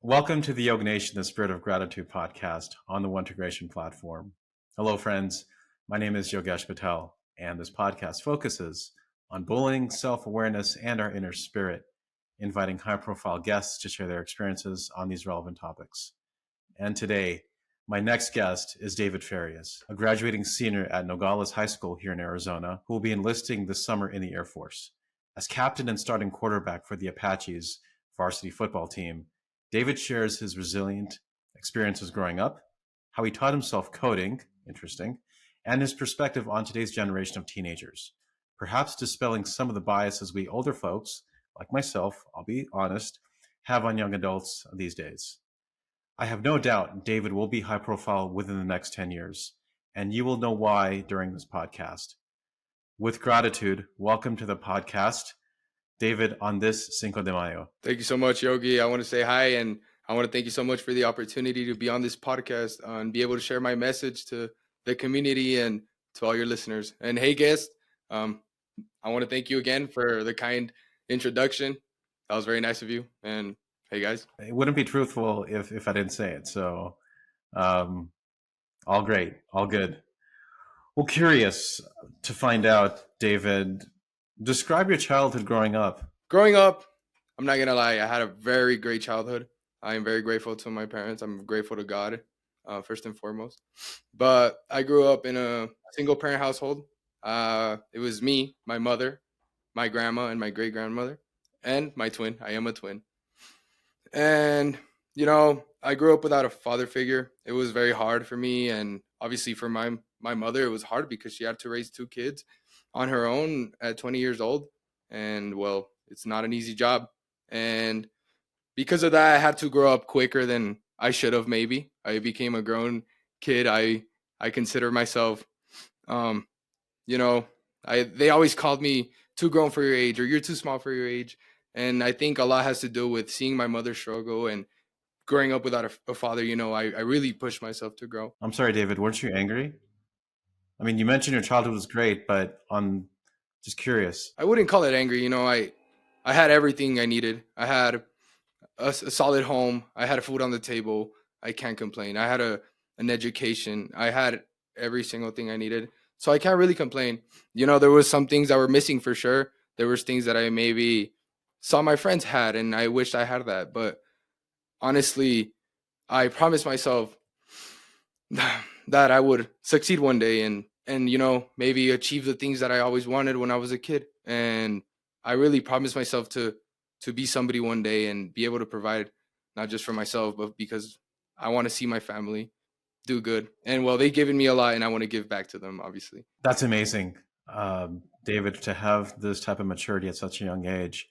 Welcome to the YoggNation, the Spirit of Gratitude podcast on the Integration platform. Hello, friends. My name is Yogesh Patel, and this podcast focuses on bullying, self-awareness, and our inner spirit, inviting high-profile guests to share their experiences on these relevant topics. And today, my next guest is David Farias, a graduating senior at Nogales High School here in Arizona, who will be enlisting this summer in the Air Force. As captain and starting quarterback for the Apaches varsity football team, David shares his resilient experiences growing up, how he taught himself coding, interesting, and his perspective on today's generation of teenagers, perhaps dispelling some of the biases we older folks, like myself, I'll be honest, have on young adults these days. I have no doubt David will be high profile within the next 10 years, and you will know why during this podcast. With gratitude, welcome to the podcast, David, on this Cinco de Mayo. Thank you so much, Yogi. I want to say hi, and I want to thank you so much for the opportunity to be on this podcast and be able to share my message to the community and to all your listeners. And hey, guest, I want to thank you again for the kind introduction. That was very nice of you. And hey, guys. It wouldn't be truthful if I didn't say it. So all great, all good. Well, curious to find out, David, describe your childhood growing up. Growing up, I'm not going to lie, I had a very great childhood. I am very grateful to my parents. I'm grateful to God, first and foremost. But I grew up in a single parent household. It was me, my mother, my grandma, and my great grandmother, and my twin. I am a twin. And, I grew up without a father figure. It was very hard for me. And obviously for my mother, it was hard because she had to raise two kids on her own at 20 years old. And well, it's not an easy job. And because of that, I had to grow up quicker than I should have. Maybe I became a grown kid. I consider myself, they always called me too grown for your age, or you're too small for your age. And I think a lot has to do with seeing my mother struggle and growing up without a father. I really pushed myself to grow. I'm sorry, David, weren't you angry? I mean, you mentioned your childhood was great, but just curious. I wouldn't call it angry. I had everything I needed. I had a solid home. I had food on the table. I can't complain. I had an education. I had every single thing I needed. So I can't really complain. There was some things that were missing for sure. There was things that I maybe saw my friends had, and I wished I had that. But honestly, I promised myself that I would succeed one day and maybe achieve the things that I always wanted when I was a kid. And I really promised myself to be somebody one day and be able to provide not just for myself, but because I want to see my family do good. And well, they've given me a lot and I want to give back to them, obviously. That's amazing, David, to have this type of maturity at such a young age.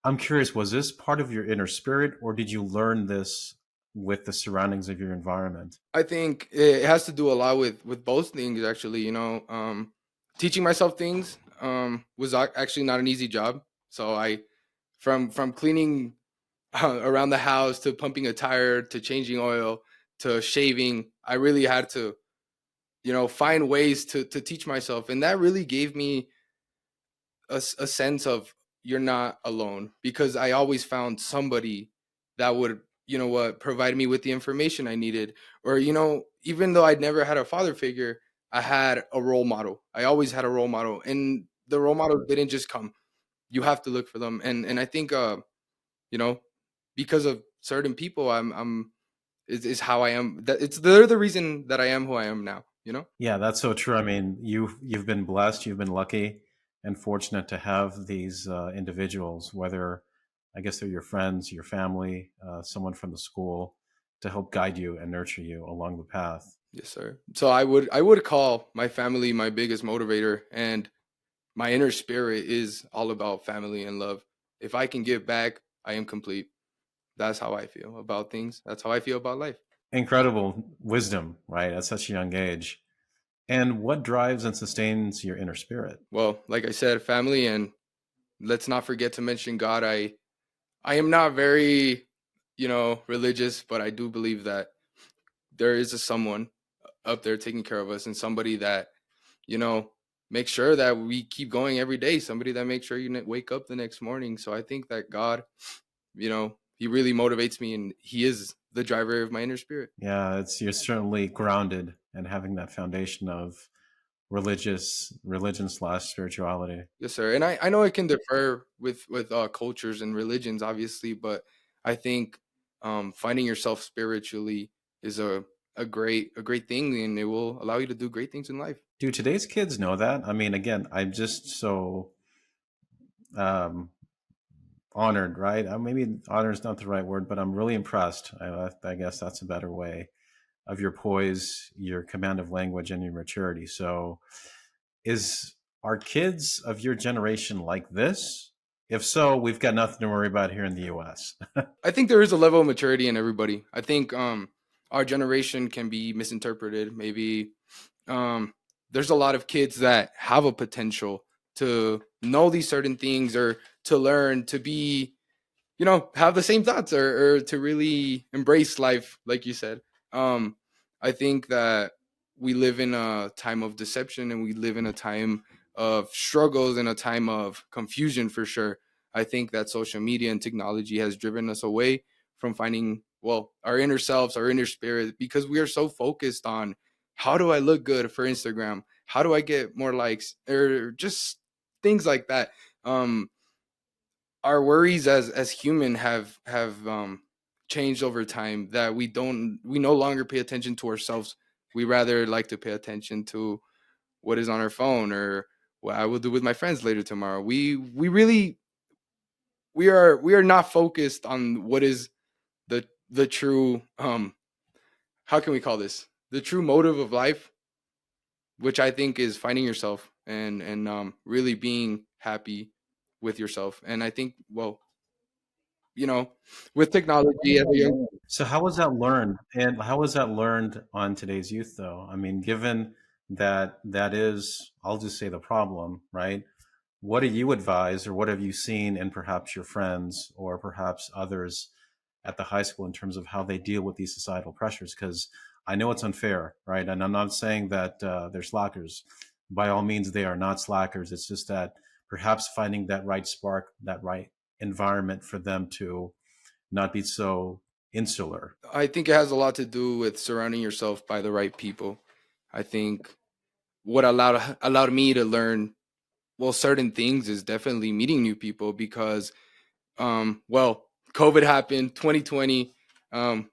I'm curious, was this part of your inner spirit, or did you learn this with the surroundings of your environment? I think it has to do a lot with both things, actually. Teaching myself things was actually not an easy job. So from cleaning around the house to pumping a tire to changing oil to shaving, I really had to, find ways to teach myself. And that really gave me a sense of you're not alone, because I always found somebody that would, provide me with the information I needed. Or, even though I'd never had a father figure, I had a role model. I always had a role model. And the role models didn't just come. You have to look for them. And I think, because of certain people, is how I am. They're the reason that I am who I am now, Yeah, that's so true. I mean, you've been blessed, you've been lucky and fortunate to have these individuals, whether I guess they're your friends, your family, someone from the school, to help guide you and nurture you along the path. Yes, sir. So I would call my family my biggest motivator, and my inner spirit is all about family and love. If I can give back, I am complete. That's how I feel about things. That's how I feel about life. Incredible wisdom, right? At such a young age. And what drives and sustains your inner spirit? Well, like I said, family, and let's not forget to mention God. I am not very, religious, but I do believe that there is someone up there taking care of us, and somebody that, make sure that we keep going every day. Somebody that makes sure you wake up the next morning. So I think that God, he really motivates me, and he is the driver of my inner spirit. Yeah, you're certainly grounded and having that foundation of religion slash spirituality. Yes, sir. And I know it can differ with cultures and religions, obviously, but I think finding yourself spiritually is a great thing, and it will allow you to do great things in life. Do today's kids know that? I mean, again, I'm just so um, honored, right? Maybe honor is not the right word, but I'm really impressed. I guess that's a better way of your poise, your command of language, and your maturity. So, are kids of your generation like this? If so, we've got nothing to worry about here in the U.S. I think there is a level of maturity in everybody. I think our generation can be misinterpreted. Maybe there's a lot of kids that have a potential to know these certain things, or to learn, to be, have the same thoughts, or to really embrace life, like you said. Um, I think that we live in a time of deception, and we live in a time of struggles, and a time of confusion for sure. I think that social media and technology has driven us away from finding, well, our inner selves, our inner spirit, because we are so focused on how do I look good for Instagram? How do I get more likes? Or just things like that. Um, our worries as human have changed over time, that we no longer pay attention to ourselves. We rather like to pay attention to what is on our phone, or what I will do with my friends later tomorrow. We are not focused on what is the true, how can we call this, the true motive of life, which I think is finding yourself, and really being happy with yourself. And I think, well, you know, with technology as a young, So how was that learned? And how was that learned on today's youth, though? I mean, given that that is, I'll just say the problem, right? What do you advise, or what have you seen in perhaps your friends or perhaps others at the high school in terms of how they deal with these societal pressures? Because I know it's unfair, right? And I'm not saying that they're slackers. By all means, they are not slackers. It's just that perhaps finding that right spark, that right environment for them to not be so insular. I think it has a lot to do with surrounding yourself by the right people. I think what allowed me to learn, well, certain things, is definitely meeting new people, because well, COVID happened 2020.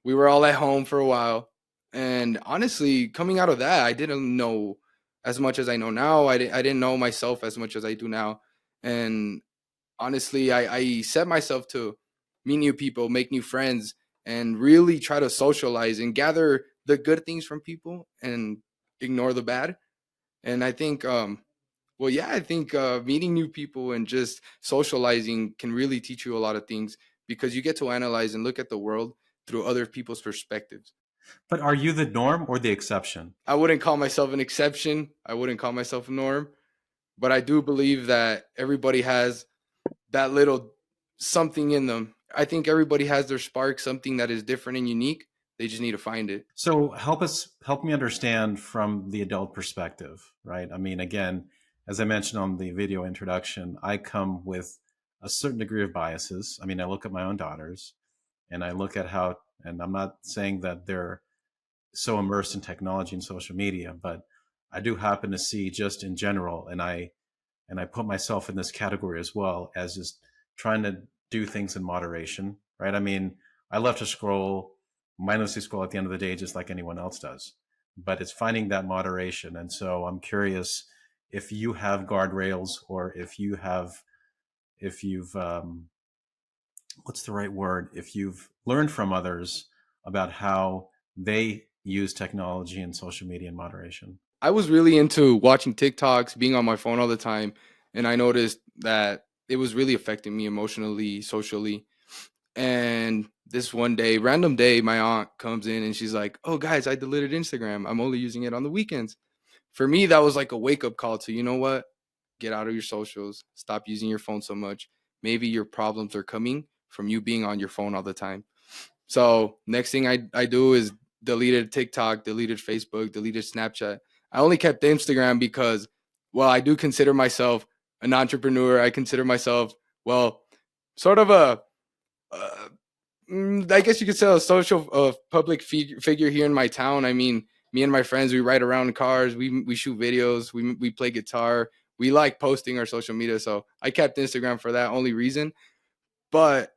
We were all at home for a while, and honestly, coming out of that, I didn't know as much as I know now. I didn't know myself as much as I do now. And honestly, I set myself to meet new people, make new friends, and really try to socialize and gather the good things from people, and ignore the bad. And I think, well, yeah, I think meeting new people and just socializing can really teach you a lot of things, because you get to analyze and look at the world through other people's perspectives. But are you the norm or the exception? I wouldn't call myself an exception. I wouldn't call myself a norm, but I do believe that everybody has that little something in them. I think everybody has their spark, something that is different and unique. They just need to find it. So help me understand from the adult perspective, right? I mean, again, as I mentioned on the video introduction, I come with a certain degree of biases. I mean, I look at my own daughters and I look at how, and I'm not saying that they're so immersed in technology and social media, but I do happen to see just in general, and I put myself in this category as well, as just trying to do things in moderation, right? I mean, I love to scroll, mindlessly scroll at the end of the day, just like anyone else does. But it's finding that moderation. And so I'm curious if you have guardrails, or if you've, what's the right word? If you've learned from others about how they use technology and social media in moderation. I was really into watching TikToks, being on my phone all the time, and I noticed that it was really affecting me emotionally, socially. And this one day, random day, my aunt comes in and she's like, "Oh, guys, I deleted Instagram. I'm only using it on the weekends." For me, that was like a wake up call to, you know what? Get out of your socials. Stop using your phone so much. Maybe your problems are coming from you being on your phone all the time. So next thing I do is deleted TikTok, deleted Facebook, deleted Snapchat. I only kept Instagram because, well, I do consider myself an entrepreneur. I consider myself, well, sort of a I guess you could say a social public figure here in my town. I mean, me and my friends, we ride around in cars, we shoot videos, we play guitar, we like posting our social media. So I kept Instagram for that only reason. But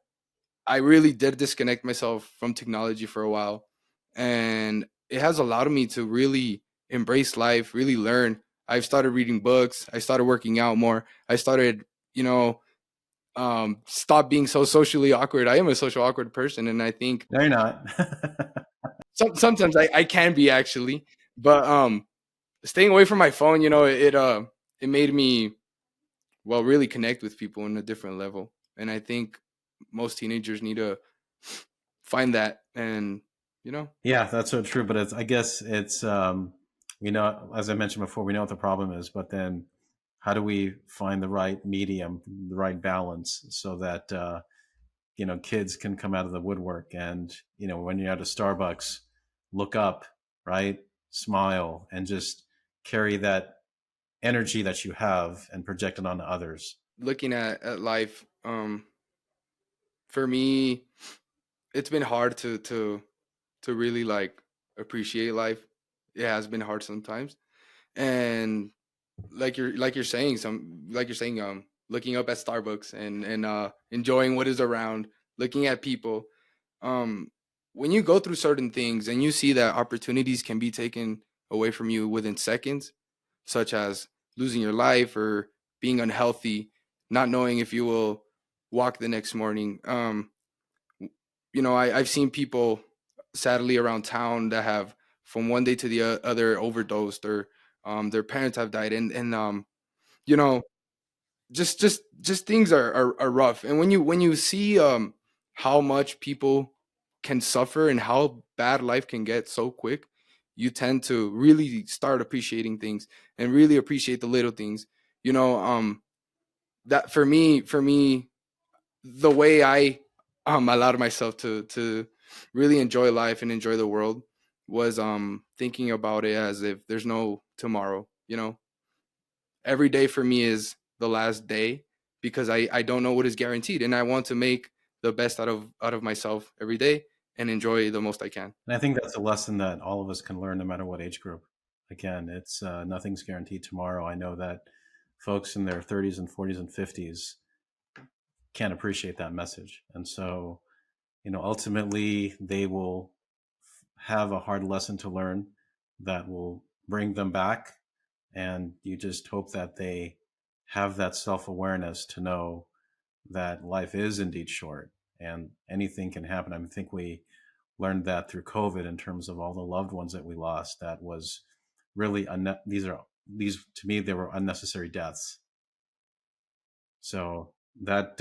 I really did disconnect myself from technology for a while, and it has allowed me to really embrace life, really learn. I've started reading books. I started working out more. I started, you know, stop being so socially awkward. I am a social awkward person, and I think No, you're not. sometimes I can be actually, but staying away from my phone, it made me really connect with people in a different level, and I think most teenagers need to find that, and you know, Yeah, that's so true. But I guess it's, we know, as I mentioned before, we know what the problem is, but then how do we find the right medium, the right balance so that, kids can come out of the woodwork and, when you're at a Starbucks, look up, right? Smile and just carry that energy that you have and project it onto others. looking at life, for me, it's been hard to really like appreciate life. It has been hard sometimes, and like you're saying, looking up at Starbucks and enjoying what is around, looking at people. um when you go through certain things and you see that opportunities can be taken away from you within seconds, such as losing your life or being unhealthy, not knowing if you will walk the next morning. I've seen people sadly around town that have from one day to the other overdosed, or their parents have died, and you know just things are rough. And when you see how much people can suffer and how bad life can get so quick, you tend to really start appreciating things and really appreciate the little things. That for me, the way I allowed myself to really enjoy life and enjoy the world was thinking about it as if there's no tomorrow. Every day for me is the last day, because I don't know what is guaranteed, and I want to make the best out of myself every day and enjoy the most I can. And I think that's a lesson that all of us can learn no matter what age group. Again, it's nothing's guaranteed tomorrow. I know that folks in their 30s and 40s and 50s can't appreciate that message. And so, ultimately they will have a hard lesson to learn that will bring them back. And you just hope that they have that self awareness to know that life is indeed short and anything can happen. I think we learned that through COVID in terms of all the loved ones that we lost. That was really these to me they were unnecessary deaths. So that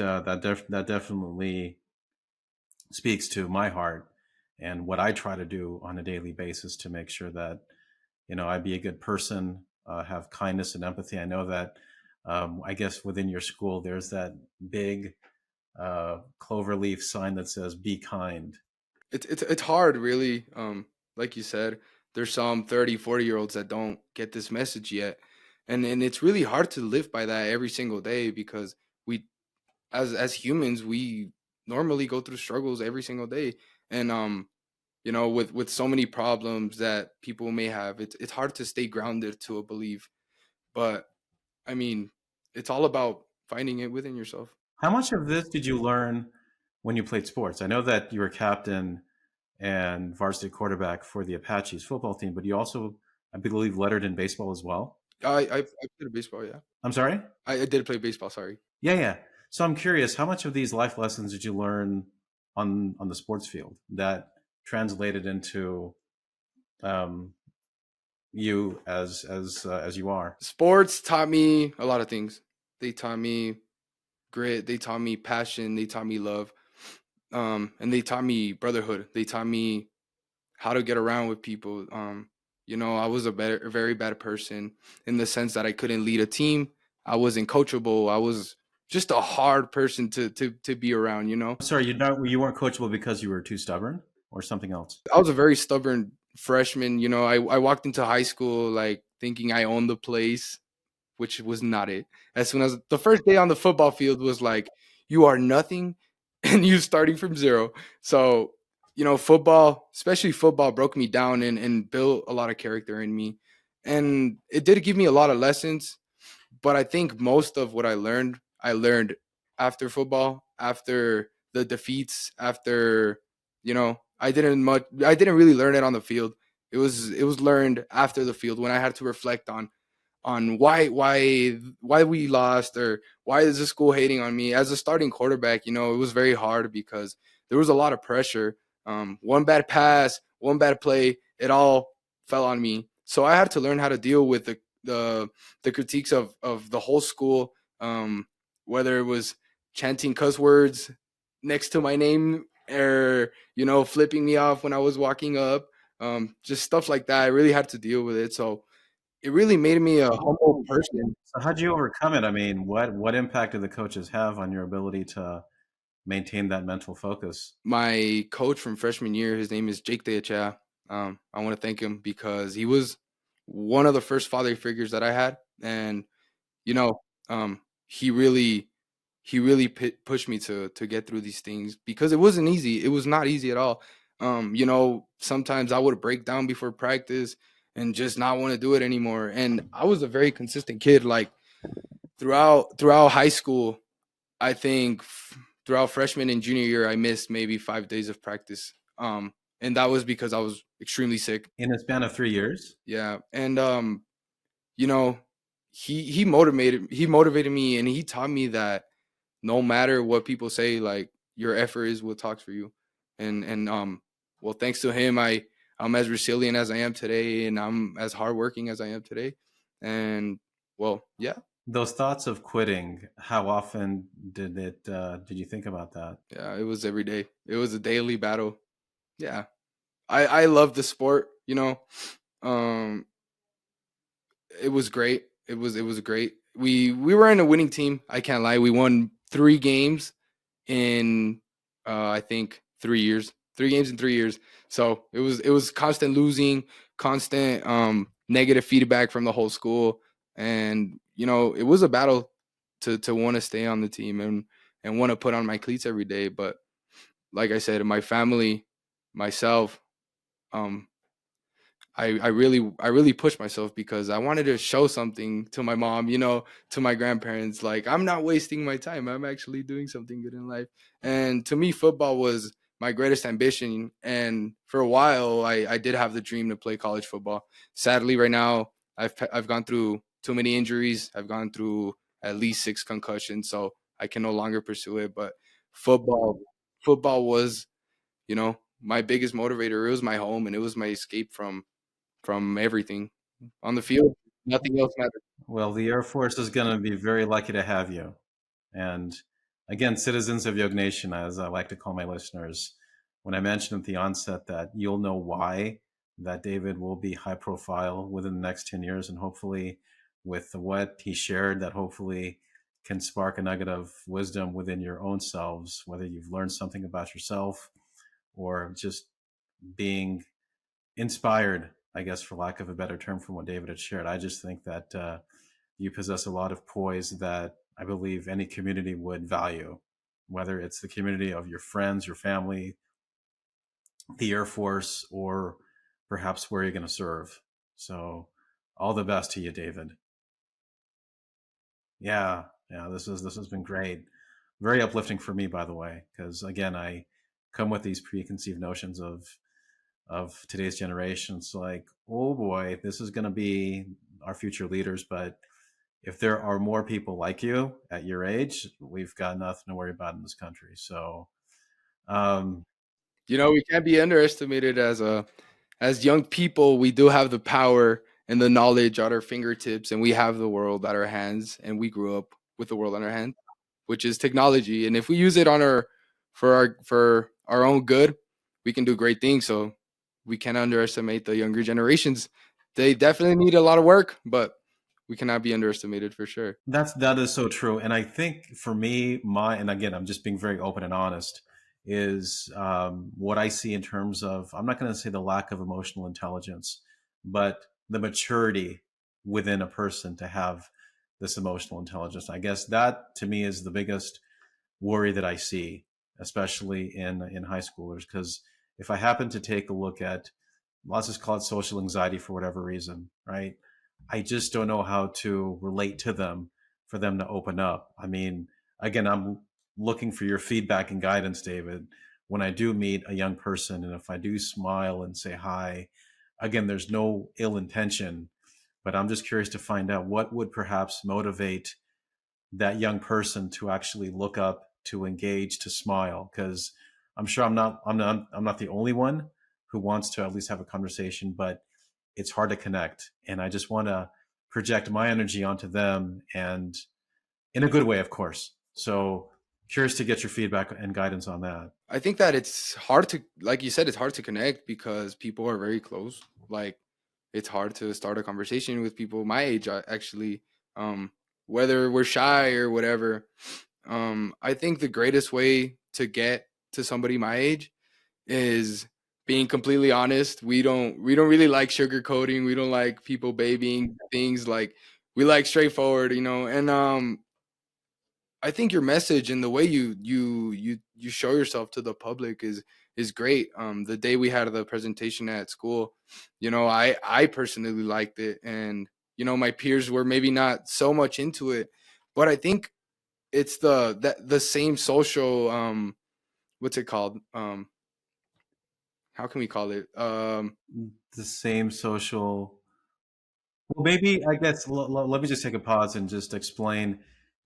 definitely speaks to my heart and what I try to do on a daily basis to make sure that I be a good person, have kindness and empathy. I know that I guess within your school there's that big cloverleaf sign that says "Be kind." It's hard, really. Like you said, there's some 30-40 year olds that don't get this message yet, and it's really hard to live by that every single day, because we, as humans, we normally go through struggles every single day. And with so many problems that people may have, it's hard to stay grounded to a belief. But I mean, it's all about finding it within yourself. How much of this did you learn when you played sports? I know that you were captain and varsity quarterback for the Apaches football team, but you also, I believe, lettered in baseball as well. I played baseball, yeah. I'm sorry? I did play baseball, sorry. Yeah, yeah. So I'm curious, how much of these life lessons did you learn on the sports field that translated into um, you as you are? Sports taught me a lot of things. They taught me grit, they taught me passion, they taught me love, and they taught me brotherhood. They taught me how to get around with people. I was a very bad person in the sense that I couldn't lead a team. I wasn't coachable. I was just a hard person to be around. I'm sorry, you weren't coachable because you were too stubborn or something else. I was a very stubborn freshman. I walked into high school like thinking I owned the place, which was not it. As soon as the first day on the football field was like, you are nothing, and you starting from zero. So, football, especially football, broke me down and built a lot of character in me. And it did give me a lot of lessons, but I think most of what I learned after football, after the defeats, after I didn't really learn it on the field. It was learned after the field when I had to reflect on why we lost, or why is the school hating on me as a starting quarterback. It was very hard because there was a lot of pressure. One bad pass, one bad play, it all fell on me. So I had to learn how to deal with the critiques of the whole school, whether it was chanting cuss words next to my name, or flipping me off when I was walking up, just stuff like that. I really had to deal with it. So it really made me a humble person. So how'd you overcome it? I mean, what impact did the coaches have on your ability to maintain that mental focus? My coach from freshman year, his name is Jake Deacha. I want to thank him because he was one of the first father figures that I had, and you know, he really pushed me to get through these things because it wasn't easy. It was not easy at all. Sometimes I would break down before practice and just not want to do it anymore. And I was a very consistent kid. Like throughout high school, I think throughout freshman and junior year, I missed maybe 5 days of practice. And that was because I was extremely sick. In a span of 3 years? Yeah, and you know, he motivated me, and he taught me that no matter what people say, like your effort is what talks for you. And well, thanks to him, I'm as resilient as I am today, and I'm as hardworking as I am today. And well, yeah, Those thoughts of quitting, how often did you think about that? yeah, it was every day. It was a daily battle. Yeah, I love the sport. Um, it was great. It was great. We were in a winning team. I can't lie. We won 3 games in I think 3 years. 3 games in 3 years. So it was constant losing, constant negative feedback from the whole school, and it was a battle to want to stay on the team and want to put on my cleats every day. But like I said, my family, myself, um, I really pushed myself because I wanted to show something to my mom, to my grandparents. Like, I'm not wasting my time. I'm actually doing something good in life. And to me, football was my greatest ambition. And for a while, I did have the dream to play college football. Sadly, right now, I've gone through too many injuries. I've gone through at least 6 concussions, so I can no longer pursue it. But football, football was, my biggest motivator. It was my home, and it was my escape from everything on the field. Nothing else matters. Well, the Air Force is going to be very lucky to have you. And again, citizens of YoggNation, as I like to call my listeners, when I mentioned at the onset that you'll know why that David will be high profile within the next 10 years, and hopefully with what he shared, that hopefully can spark a nugget of wisdom within your own selves, whether you've learned something about yourself or just being inspired, I guess, for lack of a better term, from what David had shared. I just think that you possess a lot of poise that I believe any community would value, whether it's the community of your friends, your family, the Air Force, or perhaps where you're going to serve. So, all the best to you, David. Yeah, yeah, this has been great. Very uplifting for me, by the way, because again, I come with these preconceived notions of today's generation. It's like, oh boy, this is going to be our future leaders. But if there are more people like you at your age, we've got nothing to worry about in this country. So, um, We can't be underestimated as young people. We do have the power and the knowledge at our fingertips, and we have the world at our hands, and we grew up with the world on our hands, which is technology. And if we use it for our own good, we can do great things. So we can't underestimate the younger generations. They definitely need a lot of work, but we cannot be underestimated for sure. that is so true. And I think for me, and again, I'm just being very open and honest, is what I see in terms of, I'm not going to say the lack of emotional intelligence, but the maturity within a person to have this emotional intelligence. I guess that to me is the biggest worry that I see. especially in high schoolers. Because if I happen to take a look at, let's just call it social anxiety for whatever reason, right? I just don't know how to relate to them for them to open up. I mean, again, I'm looking for your feedback and guidance, David. When I do meet a young person, and if I do smile and say hi, again, there's no ill intention, but I'm just curious to find out what would perhaps motivate that young person to actually look up, to engage, to smile. Because I'm sure I'm not the only one who wants to at least have a conversation, but it's hard to connect. And I just want to project my energy onto them, and in a good way, of course. So curious to get your feedback and guidance on that. I think that it's hard to, like you said, it's hard to connect because people are very close. Like, it's hard to start a conversation with people my age, actually, um, whether we're shy or whatever. I think the greatest way to get to somebody my age is being completely honest. We don't really like sugarcoating. We don't like people babying things. Like, we like straightforward, and I think your message and the way you show yourself to the public is great. The day we had the presentation at school, I personally liked it, and my peers were maybe not so much into it, but I think it's the same social, what's it called? How can we call it? The same social. Well, maybe I guess let me just take a pause and just explain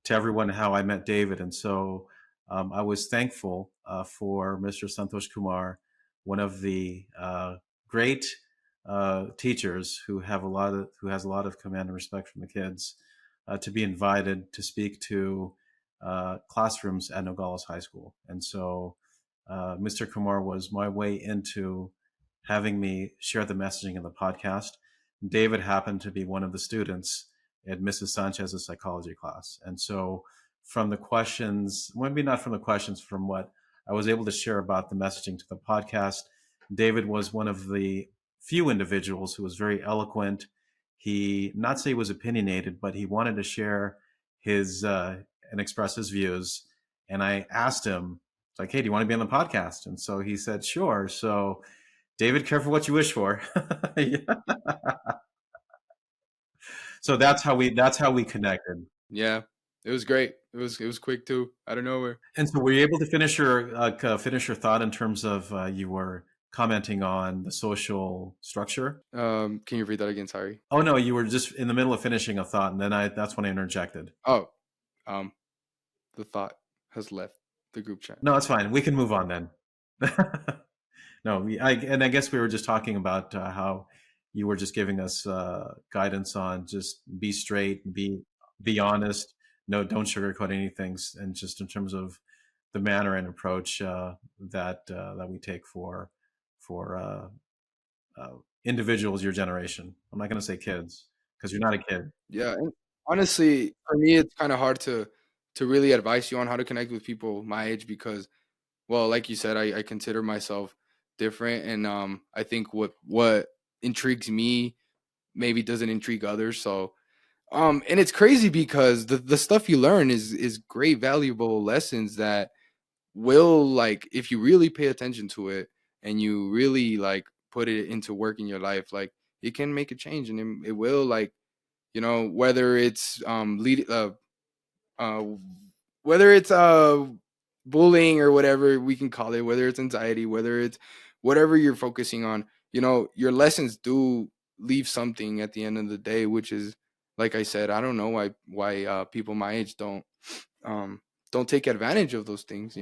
to everyone how I met David. And so I was thankful for Mr. Santosh Kumar, one of the great teachers who has a lot of command and respect from the kids, to be invited to speak to classrooms at Nogales High School. And so Mr. Kumar was my way into having me share the messaging in the podcast. David happened to be one of the students at Mrs. Sanchez's psychology class. And so from the questions, maybe not from the questions, from what I was able to share about the messaging to the podcast, David was one of the few individuals who was very eloquent. He, not say he was opinionated, but he wanted to share his and express his views. And I asked him, like, hey, do you want to be on the podcast? And so he said, sure. So David, careful what you wish for. Yeah. So that's how we connected. Yeah, it was great. It was quick too, out of nowhere. And so were you able to finish your thought in terms of you were commenting on the social structure? Can you read that again? Sorry. Oh no, you were just in the middle of finishing a thought, and then that's when I interjected. Oh, um, the thought has left the group chat. No, it's fine. We can move on then. No, I guess we were just talking about how you were just giving us guidance on just be straight, be honest, no, don't sugarcoat anything, and just in terms of the manner and approach that we take for individuals your generation. I'm not going to say kids because you're not a kid. Yeah, and honestly, for me, it's kind of hard to really advise you on how to connect with people my age because, well, like you said, I consider myself different, and I think what intrigues me maybe doesn't intrigue others. So, and it's crazy because the stuff you learn is great, valuable lessons that will, like, if you really pay attention to it and you really like put it into work in your life, like, it can make a change, and it will, like, whether it's uh whether it's bullying or whatever we can call it, whether it's anxiety, whether it's whatever you're focusing on, your lessons do leave something at the end of the day, which is, like I said, I don't know why people my age um don't take advantage of those things.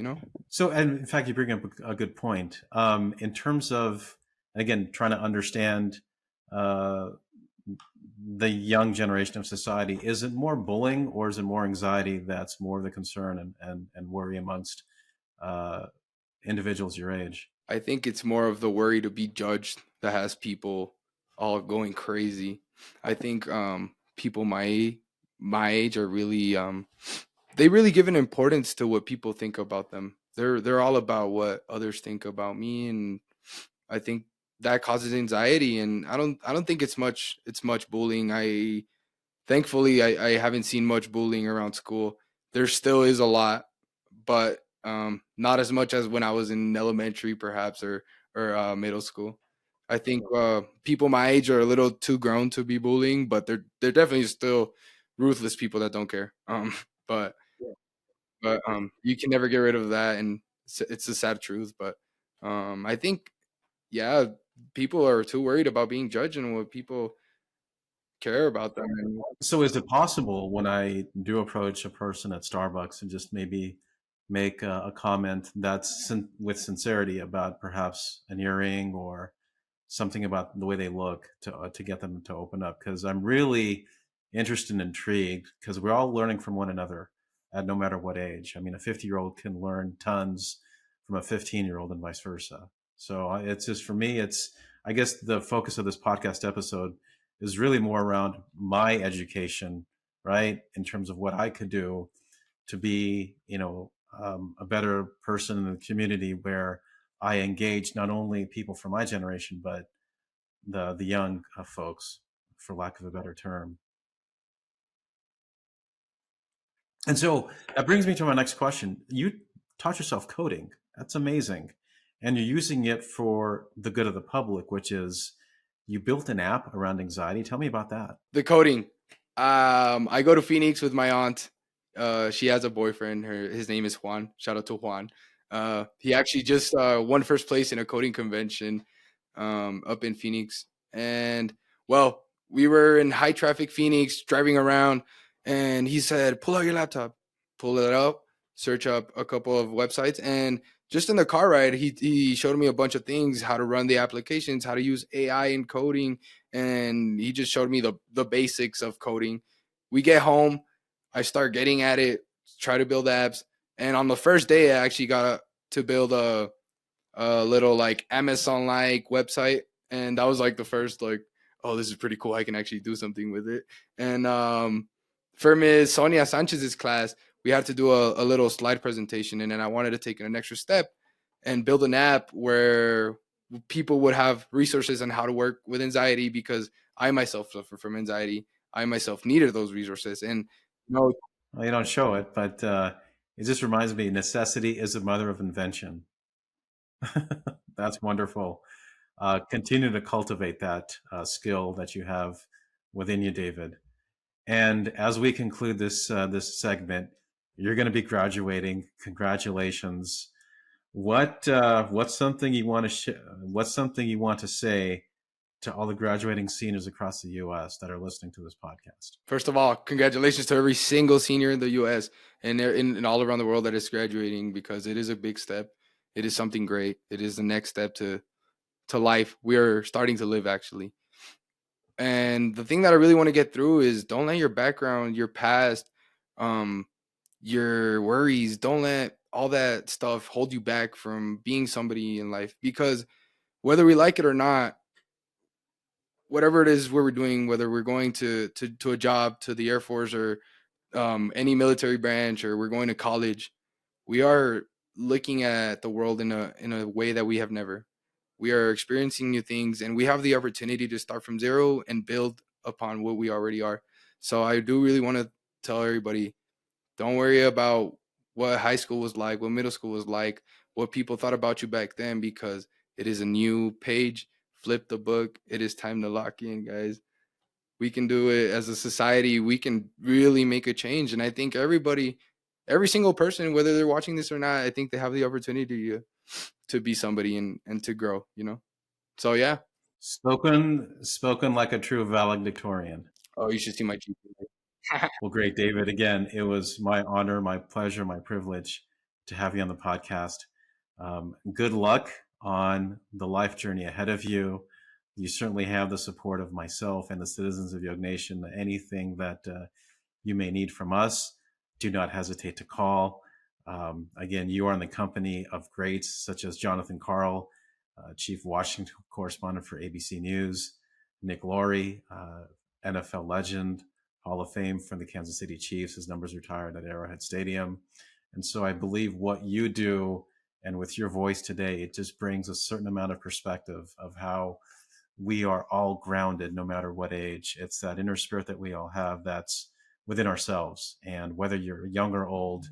So, and in fact, you bring up a good point. In terms of, again, trying to understand uh, the young generation of society, is it more bullying or is it more anxiety that's more of the concern and worry amongst uh, individuals your age? I think it's more of the worry to be judged that has people all going crazy. I think people my age are really they really give an importance to what people think about them. They're all about what others think about me, and I think that causes anxiety. And I don't think it's much bullying. Thankfully I haven't seen much bullying around school. There still is a lot, but Not as much as when I was in elementary, perhaps, or middle school. I think people my age are a little too grown to be bullying, but they're definitely still ruthless people that don't care. But you can never get rid of that, and it's a sad truth. But I think, yeah, people are too worried about being judged and what people care about them. And So is it possible when I do approach a person at Starbucks and just maybe make a comment that's with sincerity about perhaps an earring or something about the way they look to get them to open up? Because I'm really interested and intrigued because we're all learning from one another at no matter what age. I mean, a 50-year-old can learn tons from a 15-year-old and vice versa. So it's just for me, it's I guess the focus of this podcast episode is really more around my education, right? In terms of what I could do to be, a better person in the community where I engage not only people from my generation, but the young folks, for lack of a better term. And so that brings me to my next question. You taught yourself coding. That's amazing. And you're using it for the good of the public, which is you built an app around anxiety. Tell me about that. the coding. I go to Phoenix with my aunt. She has a boyfriend. His name is Juan. Shout out to Juan. He actually just won first place in a coding convention up in Phoenix. And well, we were in high traffic Phoenix driving around, and he said, "Pull out your laptop." Pull it up, search up a couple of websites, and just in the car ride, he showed me a bunch of things: how to run the applications, how to use AI in coding, and he just showed me the basics of coding. We get home, I start getting at it, try to build apps, and on the first day, I actually got to build a little like Amazon like website, and that was like the first like, oh, this is pretty cool. I can actually do something with it. And for Ms. Sonia Sanchez's class, we had to do a little slide presentation, and then I wanted to take an extra step and build an app where people would have resources on how to work with anxiety, because I myself suffer from anxiety. I myself needed those resources, and Well, you don't show it, but it just reminds me necessity is the mother of invention. That's wonderful. Continue to cultivate that skill that you have within you, David. And as we conclude this segment, you're going to be graduating. Congratulations. What's something you want to what's something you want to say to all the graduating seniors across the U.S. that are listening to this podcast? first of all, congratulations to every single senior in the U.S. and all around the world that is graduating, because it is a big step. It is something great. It is the next step to life. We are starting to live, actually. And the thing that I really want to get through is, don't let your background, your past, um, your worries, don't let all that stuff hold you back from being somebody in life. Because whether we like it or not, whatever it is we're doing, whether we're going to a job, to the Air Force, or any military branch, or we're going to college, we are looking at the world in a way that we have never. We are experiencing new things, and we have the opportunity to start from zero and build upon what we already are. So I do really want to tell everybody, don't worry about what high school was like, what middle school was like, what people thought about you back then, because it is a new page. Flip the book. It is time to lock in, guys. We can do it as a society. We can really make a change. And I think everybody, every single person, whether they're watching this or not, I think they have the opportunity to be somebody and to grow. So yeah. Spoken like a true valedictorian. Oh, you should see my GPA. Well, great, David. Again, it was my honor, my pleasure, my privilege to have you on the podcast. Good luck on the life journey ahead of you. You certainly have the support of myself and the citizens of YoggNation. Anything that you may need from us, do not hesitate to call. Again, you are in the company of greats such as Jonathan Carl, Chief Washington Correspondent for ABC News, Nick Laurie, NFL legend, Hall of Fame from the Kansas City Chiefs. His number's retired at Arrowhead Stadium. And so I believe what you do, and with your voice today, it just brings a certain amount of perspective of how we are all grounded no matter what age. It's that inner spirit that we all have that's within ourselves. And whether you're young or old,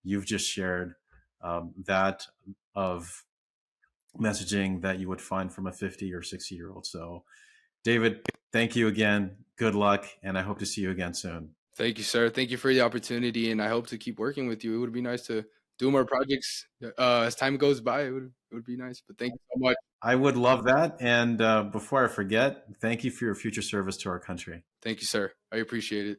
you've just shared that of messaging that you would find from a 50 or 60-year-old. So, David, thank you again. Good luck, and I hope to see you again soon. Thank you, sir. Thank you for the opportunity, and I hope to keep working with you. It would be nice to do more projects as time goes by. It would be nice. But thank you so much. I would love that. And before I forget, thank you for your future service to our country. Thank you, sir. I appreciate it.